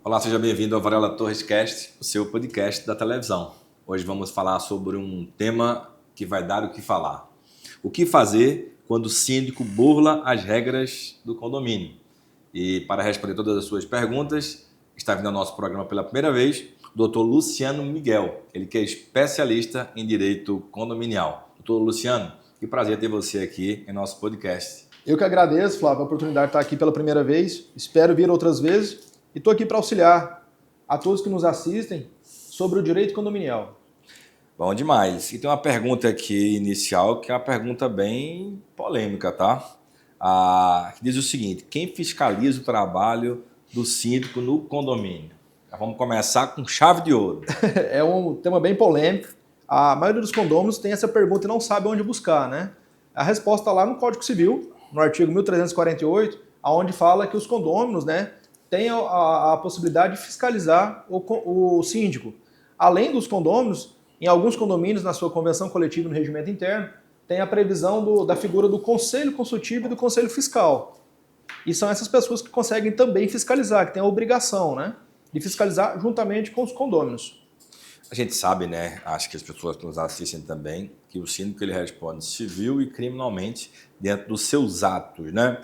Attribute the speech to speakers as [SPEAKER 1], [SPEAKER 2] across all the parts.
[SPEAKER 1] Olá, seja bem-vindo ao Varela Torres Cast, o seu podcast da televisão. Hoje vamos falar sobre um tema que vai dar o que falar. O que fazer quando o síndico burla as regras do condomínio? E para responder todas as suas perguntas, está vindo ao nosso programa pela primeira vez o Dr. Luciano Miguel, ele que é especialista em direito condominial. Dr. Luciano, que prazer ter você aqui em nosso podcast.
[SPEAKER 2] Eu que agradeço, Flávio, a oportunidade de estar aqui pela primeira vez. Espero vir outras vezes. E estou aqui para auxiliar a todos que nos assistem sobre o direito condominial.
[SPEAKER 1] Bom demais. E tem uma pergunta aqui inicial, que é uma pergunta bem polêmica, tá? Que diz o seguinte: quem fiscaliza o trabalho do síndico no condomínio? Vamos começar com chave de ouro.
[SPEAKER 2] É um tema bem polêmico. A maioria dos condôminos tem essa pergunta e não sabe onde buscar, né? A resposta está lá no Código Civil, no artigo 1348, onde fala que os condôminos, né, tem a possibilidade de fiscalizar o síndico. Além dos condôminos, em alguns condomínios, na sua convenção coletiva no regimento interno, tem a previsão da figura do conselho consultivo e do conselho fiscal. E são essas pessoas que conseguem também fiscalizar, que têm a obrigação, né, de fiscalizar juntamente com os condôminos.
[SPEAKER 1] A gente sabe, né, acho que as pessoas que nos assistem também, que o síndico ele responde civil e criminalmente dentro dos seus atos, né?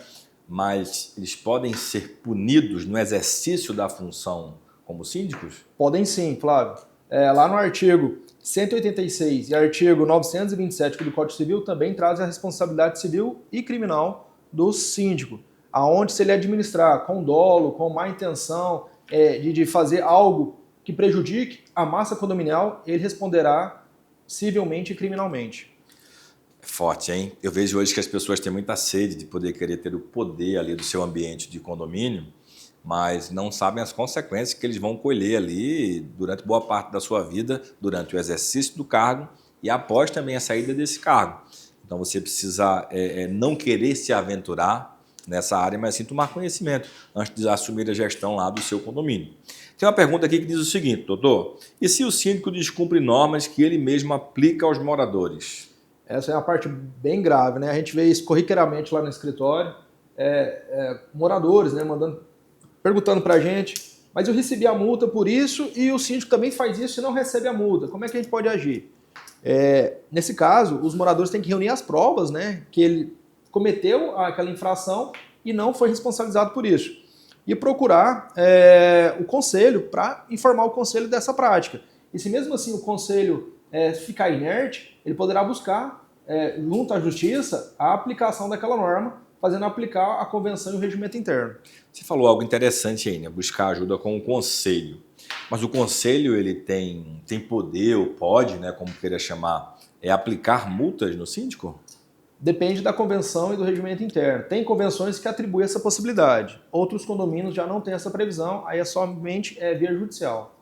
[SPEAKER 1] Mas eles podem ser punidos no exercício da função como síndicos?
[SPEAKER 2] Podem sim, Flávio. Lá no artigo 186 e artigo 927 do Código Civil também traz a responsabilidade civil e criminal do síndico, aonde se ele administrar com dolo, com má intenção, de fazer algo que prejudique a massa condominial, ele responderá civilmente e criminalmente.
[SPEAKER 1] Forte, hein? Eu vejo hoje que as pessoas têm muita sede de poder querer ter o poder ali do seu ambiente de condomínio, mas não sabem as consequências que eles vão colher ali durante boa parte da sua vida, durante o exercício do cargo e após também a saída desse cargo. Então você precisa não querer se aventurar nessa área, mas sim tomar conhecimento antes de assumir a gestão lá do seu condomínio. Tem uma pergunta aqui que diz o seguinte: doutor, e se o síndico descumpre normas que ele mesmo aplica aos moradores?
[SPEAKER 2] Essa é uma parte bem grave, né? A gente vê isso corriqueiramente lá no escritório, moradores, né, perguntando para a gente, mas eu recebi a multa por isso e o síndico também faz isso e não recebe a multa. Como é que a gente pode agir? Nesse caso, os moradores têm que reunir as provas, né, que ele cometeu aquela infração e não foi responsabilizado por isso. E procurar o conselho para informar o conselho dessa prática. E se mesmo assim o conselho ficar inerte, ele poderá buscar, junto à justiça, a aplicação daquela norma, fazendo aplicar a convenção e o regimento interno.
[SPEAKER 1] Você falou algo interessante aí, né? Buscar ajuda com o conselho. Mas o conselho ele tem poder, ou pode, né, como queira chamar, aplicar multas no síndico?
[SPEAKER 2] Depende da convenção e do regimento interno. Tem convenções que atribuem essa possibilidade. Outros condomínios já não têm essa previsão, aí é somente via judicial.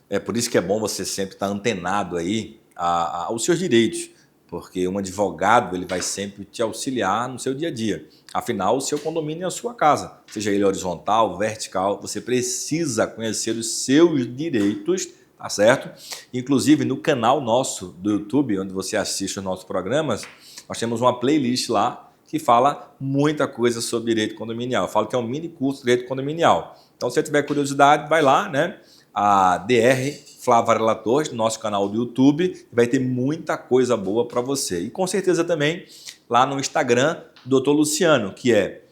[SPEAKER 1] É por isso que é bom você sempre estar antenado aí aos seus direitos, porque um advogado ele vai sempre te auxiliar no seu dia a dia. Afinal, o seu condomínio é a sua casa, seja ele horizontal, vertical, você precisa conhecer os seus direitos, tá certo? Inclusive no canal nosso do YouTube, onde você assiste os nossos programas, nós temos uma playlist lá que fala muita coisa sobre direito condominial. Eu falo que é um mini curso de direito condominial. Então, se você tiver curiosidade, vai lá, né? A DR Flávio Varela Torres, no nosso canal do YouTube, vai ter muita coisa boa para você. E com certeza também lá no Instagram do Dr. Luciano, que é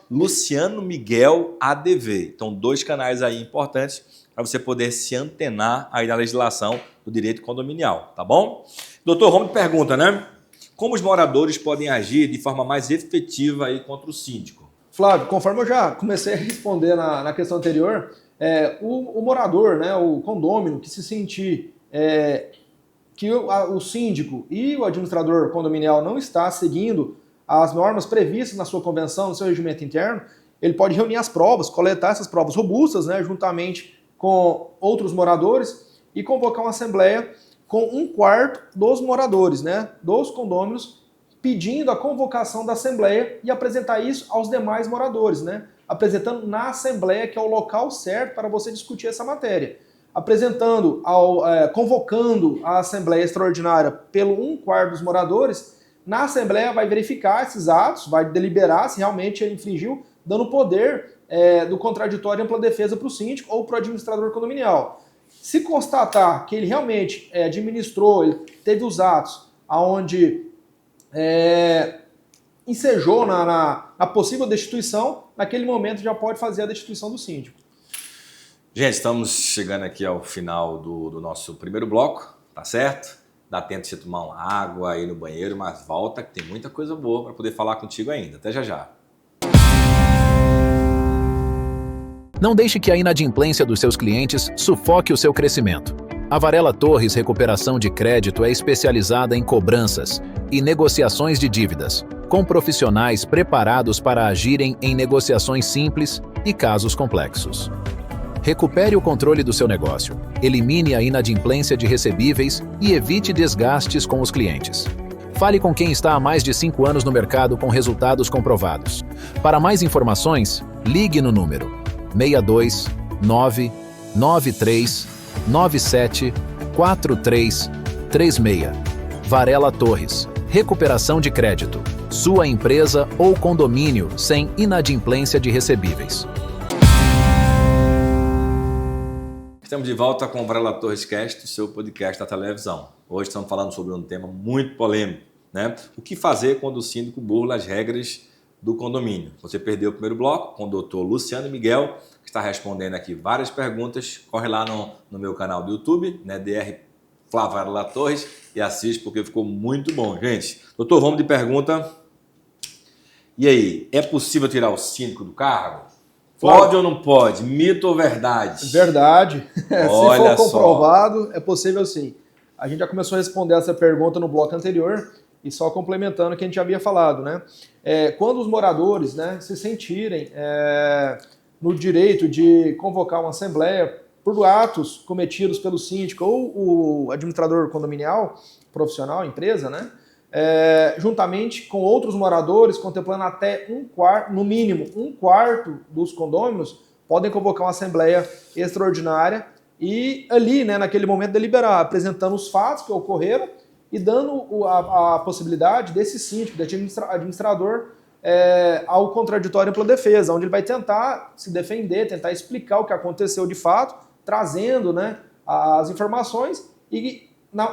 [SPEAKER 1] @LucianoMiguelADV. Então, 2 canais aí importantes para você poder se antenar aí na legislação do direito condominial, tá bom? Doutor, vamos de pergunta, né? Como os moradores podem agir de forma mais efetiva aí contra o síndico?
[SPEAKER 2] Flávio, conforme eu já comecei a responder na questão anterior, o morador, né, o condômino, que se sentir que o síndico e o administrador condominial não está seguindo as normas previstas na sua convenção, no seu regimento interno, ele pode reunir as provas, coletar essas provas robustas, né, juntamente com outros moradores e convocar uma assembleia com 1/4 dos moradores, né, dos condôminos, pedindo a convocação da assembleia e apresentar isso aos demais moradores, né, apresentando na assembleia, que é o local certo para você discutir essa matéria. apresentando, convocando a Assembleia Extraordinária pelo 1/4 dos moradores, na Assembleia vai verificar esses atos, vai deliberar se realmente ele infringiu, dando poder do contraditório e ampla defesa para o síndico ou para o administrador condominial. Se constatar que ele realmente administrou, ele teve os atos onde ensejou na possível destituição, naquele momento já pode fazer a destituição do síndico.
[SPEAKER 1] Gente, estamos chegando aqui ao final do nosso primeiro bloco, tá certo? Dá tempo de você tomar uma água, ir no banheiro, mas volta que tem muita coisa boa para poder falar contigo ainda. Até já já.
[SPEAKER 3] Não deixe que a inadimplência dos seus clientes sufoque o seu crescimento. A Varela Torres Recuperação de Crédito é especializada em cobranças e negociações de dívidas, com profissionais preparados para agirem em negociações simples e casos complexos. Recupere o controle do seu negócio, elimine a inadimplência de recebíveis e evite desgastes com os clientes. Fale com quem está há mais de 5 anos no mercado com resultados comprovados. Para mais informações, ligue no número 62 993 97 4336. Varela Torres, Recuperação de Crédito. Sua empresa ou condomínio sem inadimplência de recebíveis.
[SPEAKER 1] Estamos de volta com o Varela Torres Cast, o seu podcast da televisão. Hoje estamos falando sobre um tema muito polêmico, né? O que fazer quando o síndico burla as regras do condomínio? Você perdeu o primeiro bloco com o doutor Luciano Miguel, que está respondendo aqui várias perguntas. Corre lá no meu canal do YouTube, né, DR Flávio Varela Torres, e assiste porque ficou muito bom. Gente, doutor, vamos de pergunta. E aí, é possível tirar o síndico do cargo? Pode ou não pode? Mito ou verdade?
[SPEAKER 2] Verdade.
[SPEAKER 1] Olha,
[SPEAKER 2] se for comprovado, é possível sim. A gente já começou a responder essa pergunta no bloco anterior e só complementando o que a gente já havia falado, né? Quando os moradores, né, se sentirem no direito de convocar uma assembleia por atos cometidos pelo síndico ou o administrador condominial, profissional, empresa, né? Juntamente com outros moradores, contemplando até no mínimo 1/4 dos condôminos, podem convocar uma assembleia extraordinária e ali, né, naquele momento, deliberar, apresentando os fatos que ocorreram e dando a possibilidade desse síndico, desse administrador, ao contraditório e ampla defesa, onde ele vai tentar se defender, tentar explicar o que aconteceu de fato, trazendo, né, as informações e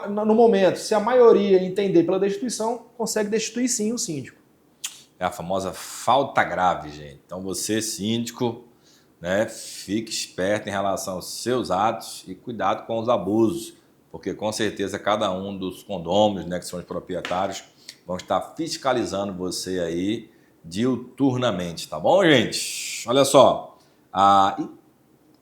[SPEAKER 2] no momento, se a maioria entender pela destituição, consegue destituir sim o síndico.
[SPEAKER 1] É a famosa falta grave, gente. Então você, síndico, né, fique esperto em relação aos seus atos e cuidado com os abusos, porque com certeza cada um dos condôminos, né, que são os proprietários, vão estar fiscalizando você aí diuturnamente, tá bom, gente? Olha só,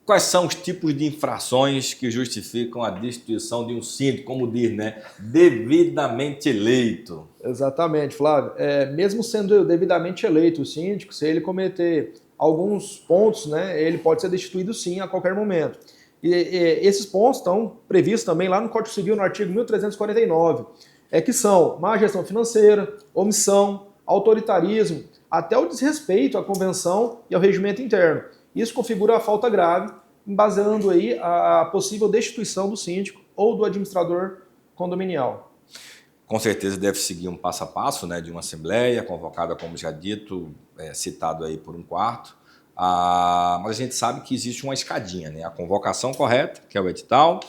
[SPEAKER 1] quais são os tipos de infrações que justificam a destituição de um síndico, como diz, né? Devidamente eleito.
[SPEAKER 2] Exatamente, Flávio. Mesmo sendo devidamente eleito o síndico, se ele cometer alguns pontos, né, ele pode ser destituído sim a qualquer momento. E esses pontos estão previstos também lá no Código Civil, no artigo 1349, que são má gestão financeira, omissão, autoritarismo, até o desrespeito à convenção e ao regimento interno. Isso configura a falta grave, baseando aí a possível destituição do síndico ou do administrador condominial.
[SPEAKER 1] Com certeza deve seguir um passo a passo, né, de uma assembleia convocada, como já dito, citado aí por 1/4. Mas a gente sabe que existe uma escadinha, né? A convocação correta, que é o edital,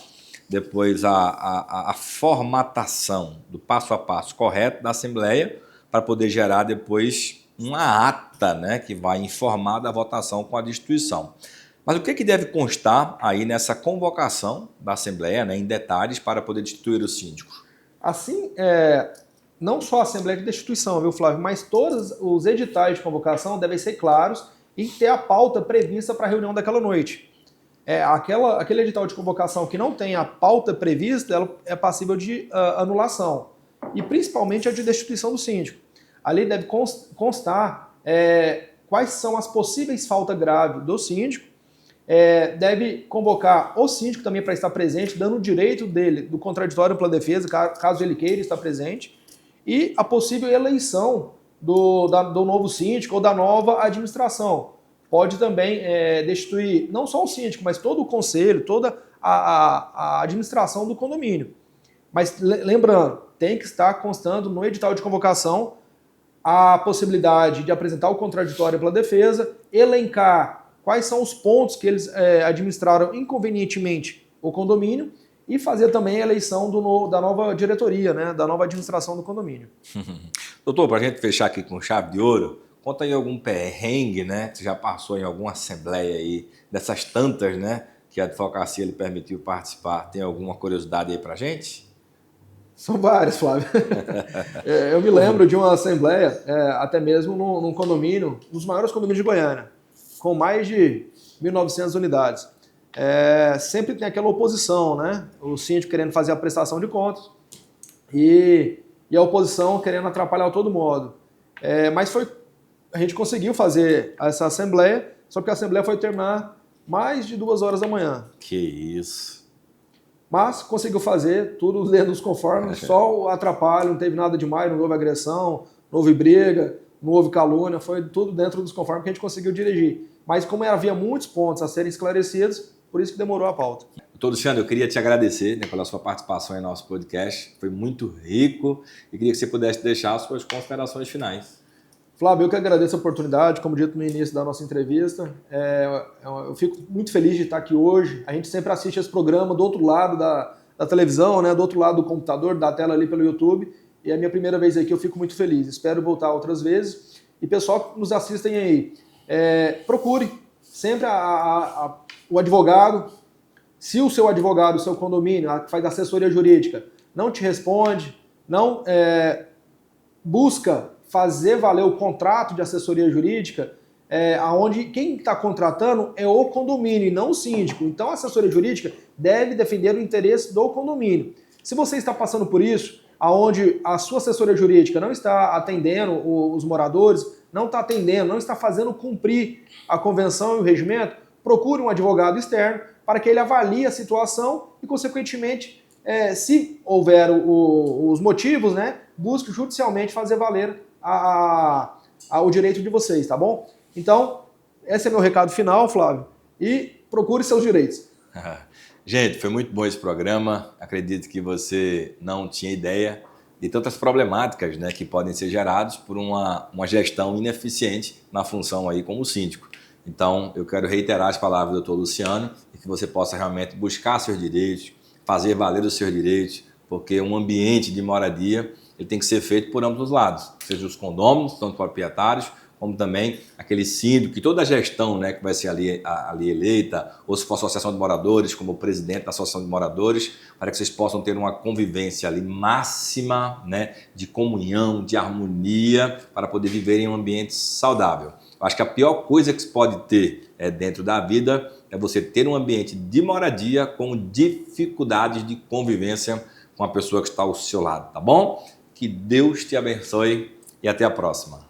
[SPEAKER 1] depois a formatação do passo a passo correto da assembleia para poder gerar depois uma ata, né, que vai informar da votação com a destituição. Mas o que deve constar aí nessa convocação da Assembleia, né, em detalhes, para poder destituir o síndico?
[SPEAKER 2] Assim, não só a Assembleia de Destituição, viu, Flávio, mas todos os editais de convocação devem ser claros e ter a pauta prevista para a reunião daquela noite. Aquele edital de convocação que não tem a pauta prevista, ela é passível de anulação. E principalmente a de destituição do síndico. Ali deve constar quais são as possíveis faltas graves do síndico, deve convocar o síndico também para estar presente, dando o direito dele do contraditório pela defesa, caso ele queira estar presente, e a possível eleição do novo síndico ou da nova administração. Pode também destituir não só o síndico, mas todo o conselho, toda a administração do condomínio. Mas lembrando, tem que estar constando no edital de convocação a possibilidade de apresentar o contraditório pela defesa, elencar quais são os pontos que eles administraram inconvenientemente o condomínio e fazer também a eleição da nova diretoria, né, da nova administração do condomínio.
[SPEAKER 1] Doutor, para a gente fechar aqui com chave de ouro, conta aí algum perrengue, né, que você já passou em alguma assembleia aí, dessas tantas, né, que a advocacia lhe permitiu participar. Tem alguma curiosidade aí para a gente?
[SPEAKER 2] São vários, Flávio. Eu me lembro de uma assembleia, até mesmo num condomínio, um dos maiores condomínios de Goiânia, com mais de 1.900 unidades. Sempre tem aquela oposição, né? O síndico querendo fazer a prestação de contas e a oposição querendo atrapalhar de todo modo. Mas a gente conseguiu fazer essa assembleia, só que a assembleia foi terminar mais de 2 horas da manhã.
[SPEAKER 1] Que isso!
[SPEAKER 2] Mas conseguiu fazer tudo dentro dos conformes, só o atrapalho, não teve nada demais, não houve agressão, não houve briga, não houve calúnia, foi tudo dentro dos conformes que a gente conseguiu dirigir. Mas como havia muitos pontos a serem esclarecidos, por isso que demorou a pauta.
[SPEAKER 1] Doutor Luciano, eu queria te agradecer, né, pela sua participação em nosso podcast, foi muito rico e queria que você pudesse deixar as suas considerações finais.
[SPEAKER 2] Flávio, eu que agradeço a oportunidade, como dito no início da nossa entrevista, eu fico muito feliz de estar aqui hoje. A gente sempre assiste esse programa do outro lado da televisão, né, do outro lado do computador, da tela ali pelo YouTube, e é a minha primeira vez aqui, eu fico muito feliz. Espero voltar outras vezes. E pessoal que nos assistem aí, procure sempre o advogado. Se o seu advogado, o seu condomínio, que faz assessoria jurídica, não te responde, não busca fazer valer o contrato de assessoria jurídica, onde quem está contratando é o condomínio e não o síndico. Então a assessoria jurídica deve defender o interesse do condomínio. Se você está passando por isso, onde a sua assessoria jurídica não está atendendo os moradores, não está atendendo, não está fazendo cumprir a convenção e o regimento, procure um advogado externo para que ele avalie a situação e, consequentemente, se houver os motivos, né, busque judicialmente fazer valer o direito de vocês, tá bom? Então, esse é meu recado final, Flávio, e procure seus direitos.
[SPEAKER 1] Gente, foi muito bom esse programa. Acredito que você não tinha ideia de tantas problemáticas, né, que podem ser geradas por uma gestão ineficiente na função aí como síndico. Então, eu quero reiterar as palavras do doutor Luciano e que você possa realmente buscar seus direitos, fazer valer os seus direitos, porque um ambiente de moradia ele tem que ser feito por ambos os lados, seja os condôminos, tanto proprietários, como também aquele síndico, que toda a gestão, né, que vai ser ali eleita, ou se for associação de moradores, como o presidente da associação de moradores, para que vocês possam ter uma convivência ali máxima, né, de comunhão, de harmonia, para poder viver em um ambiente saudável. Eu acho que a pior coisa que se pode ter dentro da vida é você ter um ambiente de moradia com dificuldades de convivência com a pessoa que está ao seu lado, tá bom? Que Deus te abençoe e até a próxima.